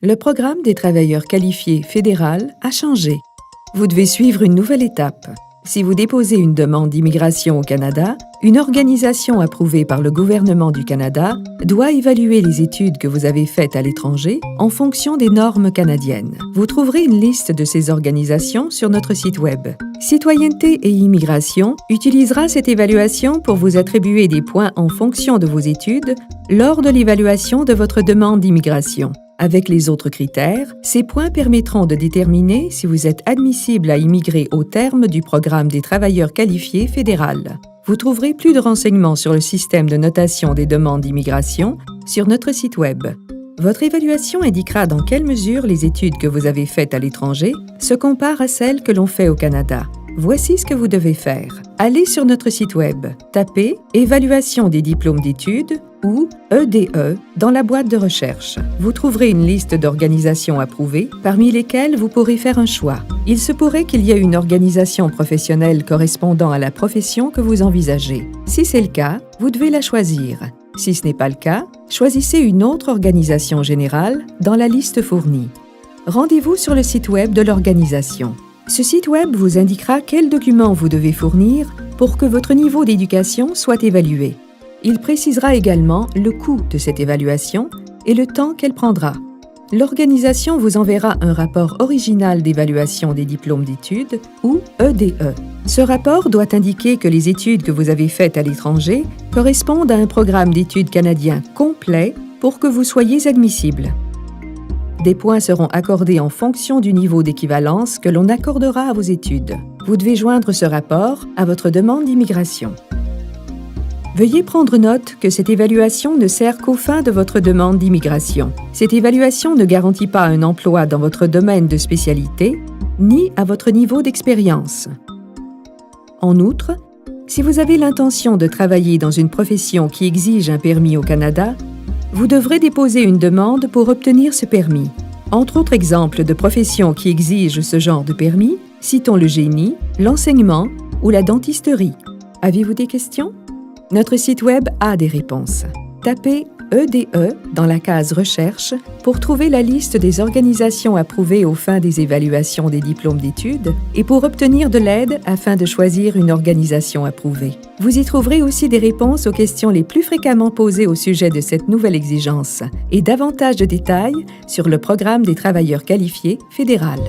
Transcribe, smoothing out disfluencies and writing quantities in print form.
Le programme des travailleurs qualifiés fédéral a changé. Vous devez suivre une nouvelle étape. Si vous déposez une demande d'immigration au Canada, une organisation approuvée par le gouvernement du Canada doit évaluer les études que vous avez faites à l'étranger en fonction des normes canadiennes. Vous trouverez une liste de ces organisations sur notre site Web. Citoyenneté et Immigration utilisera cette évaluation pour vous attribuer des points en fonction de vos études lors de l'évaluation de votre demande d'immigration. Avec les autres critères, ces points permettront de déterminer si vous êtes admissible à immigrer au terme du programme des travailleurs qualifiés fédéral. Vous trouverez plus de renseignements sur le système de notation des demandes d'immigration sur notre site Web. Votre évaluation indiquera dans quelle mesure les études que vous avez faites à l'étranger se comparent à celles que l'on fait au Canada. Voici ce que vous devez faire. Allez sur notre site Web, tapez « Évaluation des diplômes d'études » ou EDE dans la boîte de recherche. Vous trouverez une liste d'organisations approuvées, parmi lesquelles vous pourrez faire un choix. Il se pourrait qu'il y ait une organisation professionnelle correspondant à la profession que vous envisagez. Si c'est le cas, vous devez la choisir. Si ce n'est pas le cas, choisissez une autre organisation générale dans la liste fournie. Rendez-vous sur le site Web de l'organisation. Ce site Web vous indiquera quels documents vous devez fournir pour que votre niveau d'éducation soit évalué. Il précisera également le coût de cette évaluation et le temps qu'elle prendra. L'organisation vous enverra un rapport original d'évaluation des diplômes d'études ou EDE. Ce rapport doit indiquer que les études que vous avez faites à l'étranger correspondent à un programme d'études canadien complet pour que vous soyez admissible. Des points seront accordés en fonction du niveau d'équivalence que l'on accordera à vos études. Vous devez joindre ce rapport à votre demande d'immigration. Veuillez prendre note que cette évaluation ne sert qu'aux fins de votre demande d'immigration. Cette évaluation ne garantit pas un emploi dans votre domaine de spécialité, ni à votre niveau d'expérience. En outre, si vous avez l'intention de travailler dans une profession qui exige un permis au Canada, vous devrez déposer une demande pour obtenir ce permis. Entre autres exemples de professions qui exigent ce genre de permis, citons le génie, l'enseignement ou la dentisterie. Avez-vous des questions? Notre site Web a des réponses. Tapez EDE dans la case Recherche pour trouver la liste des organisations approuvées aux fins des évaluations des diplômes d'études et pour obtenir de l'aide afin de choisir une organisation approuvée. Vous y trouverez aussi des réponses aux questions les plus fréquemment posées au sujet de cette nouvelle exigence et davantage de détails sur le programme des travailleurs qualifiés fédéral.